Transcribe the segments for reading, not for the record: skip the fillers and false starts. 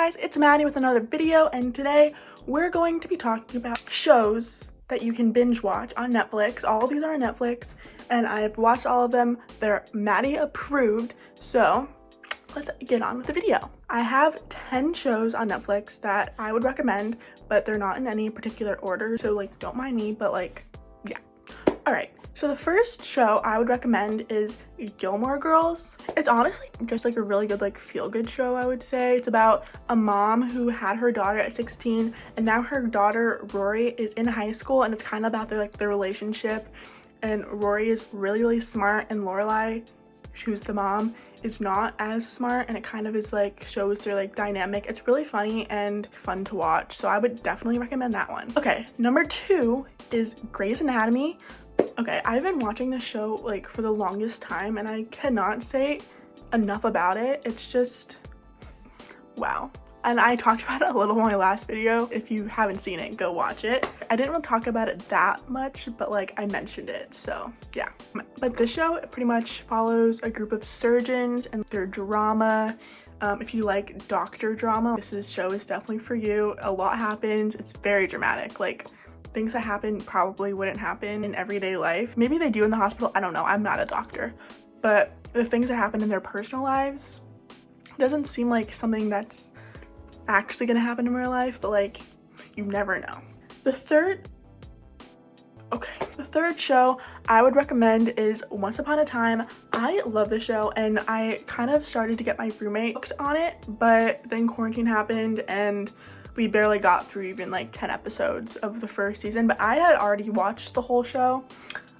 guys, it's Maddie with another video, and today we're going to be talking about shows that you can binge watch on Netflix. All of these are on Netflix and I've watched all of them. They're Maddie approved, so let's get on with the video. I have 10 shows on Netflix that I would recommend, but they're not in any particular order, so like don't mind me, but like yeah. All right, so the first show I would recommend is Gilmore Girls. It's honestly just like a really good like feel-good show, I would say. It's about a mom who had her daughter at 16 and now her daughter Rory is in high school, and it's kind of about their relationship. And Rory is really smart and Lorelai, who's the mom, is not as smart, and it kind of is like shows their like dynamic. It's really funny and fun to watch, so I would definitely recommend that one. Okay, number 2 is Grey's Anatomy. Okay, I've been watching this show like for the longest time and I cannot say enough about it. It's just wow. And I talked about it a little in my last video. If you haven't seen it, go watch it. I didn't really talk about it that much, but like I mentioned it, so yeah. But this show pretty much follows a group of surgeons and their drama. If you like doctor drama, this show is definitely for you. A lot happens. It's very dramatic. Like things that happen probably wouldn't happen in everyday life. Maybe they do in the hospital. I don't know. I'm not a doctor. But the things that happen in their personal lives doesn't seem like something that's actually gonna happen in real life, but like you never know. The third show I would recommend is Once Upon a Time. I love this show and I kind of started to get my roommate hooked on it, but then quarantine happened and we barely got through even like 10 episodes of the first season, but I had already watched the whole show.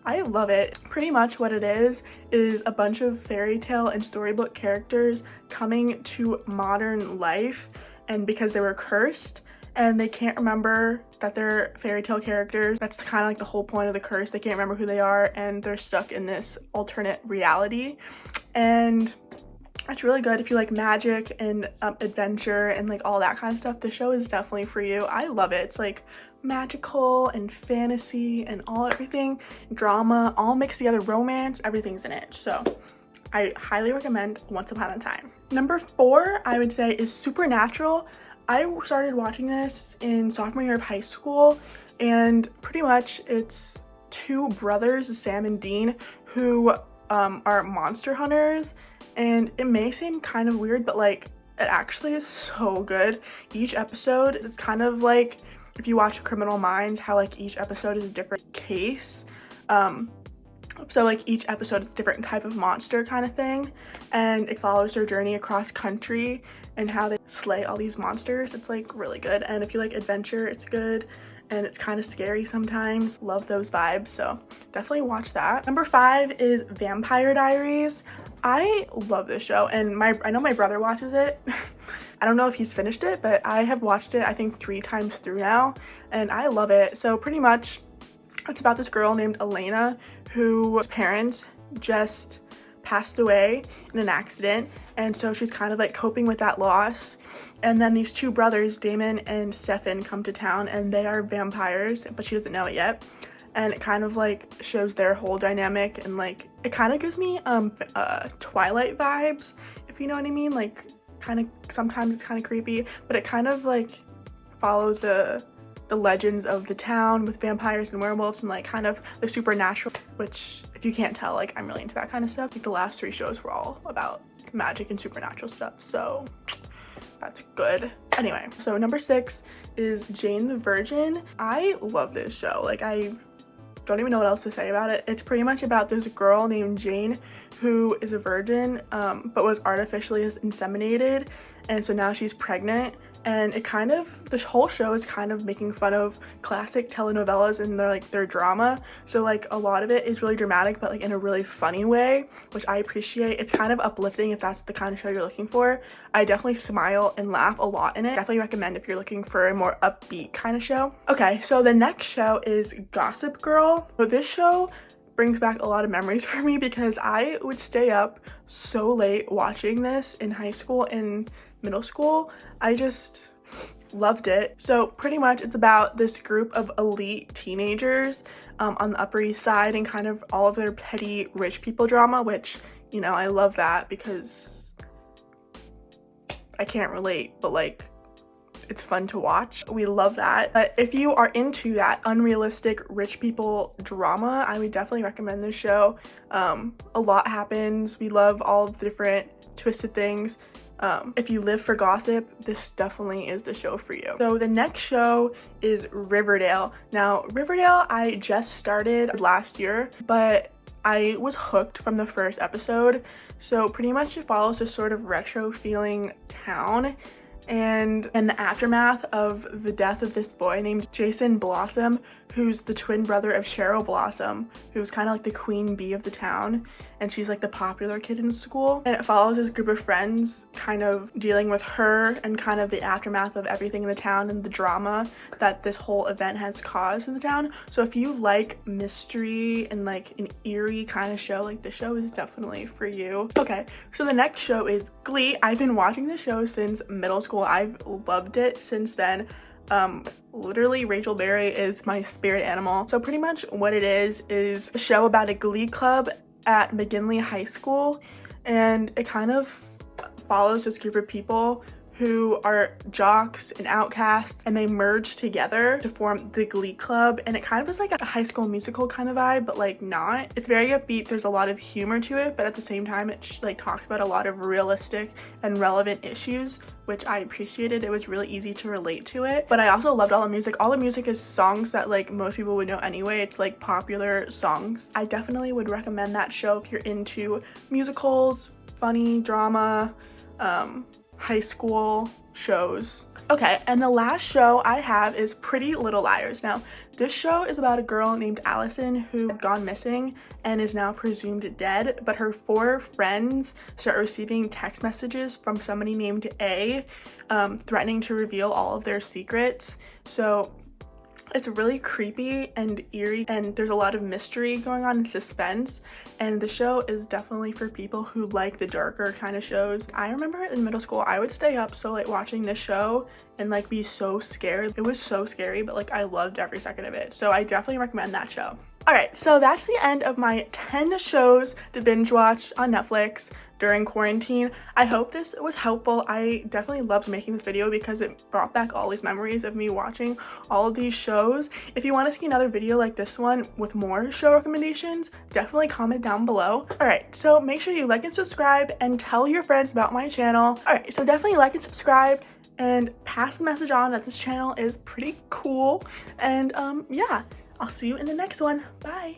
I love it. Pretty much what it is a bunch of fairy tale and storybook characters coming to modern life, and because they were cursed and they can't remember that they're fairy tale characters, that's kind of like the whole point of the curse. They can't remember who they are and they're stuck in this alternate reality. And it's really good if you like magic and adventure and like all that kind of stuff. The show is definitely for you. I love it. It's like magical and fantasy and everything, drama, all mixed together, romance, everything's in it. So I highly recommend Once Upon a Time. Number 4, I would say, is Supernatural. I started watching this in sophomore year of high school, and pretty much it's 2 brothers, Sam and Dean, who are monster hunters. And it may seem kind of weird, but like it actually is so good. Each episode is kind of like if you watch Criminal Minds, how like each episode is a different case. So like each episode is a different type of monster kind of thing, and it follows their journey across country and how they slay all these monsters. It's like really good, and if you like adventure, it's good, and it's kind of scary sometimes. Love those vibes, so definitely watch that. Number 5 is Vampire Diaries. I love this show, and I know my brother watches it. I don't know if he's finished it, but I have watched it I think 3 times through now, and I love it. So pretty much it's about this girl named Elena whose parents just passed away in an accident, and so she's kind of like coping with that loss. And then these 2 brothers, Damon and Stefan, come to town and they are vampires, but she doesn't know it yet. And it kind of like shows their whole dynamic, and like it kind of gives me Twilight vibes, if you know what I mean. Like kind of sometimes it's kind of creepy, but it kind of like follows the legends of the town with vampires and werewolves and like kind of the supernatural, which if you can't tell, like I'm really into that kind of stuff. Like the last 3 shows were all about magic and supernatural stuff, so that's good. Anyway, so number 6 is Jane the Virgin. I love this show. Like I don't even know what else to say about it. It's pretty much about this girl named Jane who is a virgin but was artificially inseminated, and so now she's pregnant. And it kind of, this whole show is kind of making fun of classic telenovelas and their drama. So like a lot of it is really dramatic, but like in a really funny way, which I appreciate. It's kind of uplifting if that's the kind of show you're looking for. I definitely smile and laugh a lot in it. Definitely recommend if you're looking for a more upbeat kind of show. Okay, so the next show is Gossip Girl. So this show brings back a lot of memories for me because I would stay up so late watching this in high school and middle school. I just loved it. So pretty much it's about this group of elite teenagers on the Upper East Side and kind of all of their petty rich people drama, which, you know, I love that because I can't relate, but like it's fun to watch. We love that. But if you are into that unrealistic rich people drama, I would definitely recommend this show. A lot happens. We love all the different twisted things. If you live for gossip, this definitely is the show for you. So the next show is Riverdale. Now, Riverdale I just started last year, but I was hooked from the first episode. So pretty much it follows this sort of retro feeling town, and in the aftermath of the death of this boy named Jason Blossom, who's the twin brother of Cheryl Blossom, who's kind of like the queen bee of the town, and she's like the popular kid in school. And it follows this group of friends kind of dealing with her and kind of the aftermath of everything in the town and the drama that this whole event has caused in the town. So if you like mystery and like an eerie kind of show, like the show is definitely for you. Okay, so the next show is Glee. I've been watching the show since middle school. I've loved it since then. Literally Rachel Berry is my spirit animal. So pretty much what it is a show about a Glee club at McGinley High School, and it kind of follows this group of people who are jocks and outcasts, and they merge together to form the Glee Club. And it kind of is like a High School Musical kind of vibe, but like not. It's very upbeat. There's a lot of humor to it, but at the same time it like talks about a lot of realistic and relevant issues, which I appreciated. It was really easy to relate to it. But I also loved all the music. All the music is songs that like most people would know anyway. It's like popular songs. I definitely would recommend that show if you're into musicals, funny drama, high school shows. Okay, and the last show I have is Pretty Little Liars. Now, this show is about a girl named Allison who had gone missing and is now presumed dead, but her 4 friends start receiving text messages from somebody named A, threatening to reveal all of their secrets. So it's really creepy and eerie, and there's a lot of mystery going on and suspense, and the show is definitely for people who like the darker kind of shows. I remember in middle school I would stay up so late watching this show and like be so scared. It was so scary, but like I loved every second of it. So I definitely recommend that show. Alright, so that's the end of my 10 shows to binge watch on Netflix during quarantine. I hope this was helpful. I definitely loved making this video because it brought back all these memories of me watching all of these shows. If you want to see another video like this one with more show recommendations, definitely comment down below. Alright, so make sure you like and subscribe and tell your friends about my channel. Alright, so definitely like and subscribe and pass the message on that this channel is pretty cool. And yeah, I'll see you in the next one. Bye!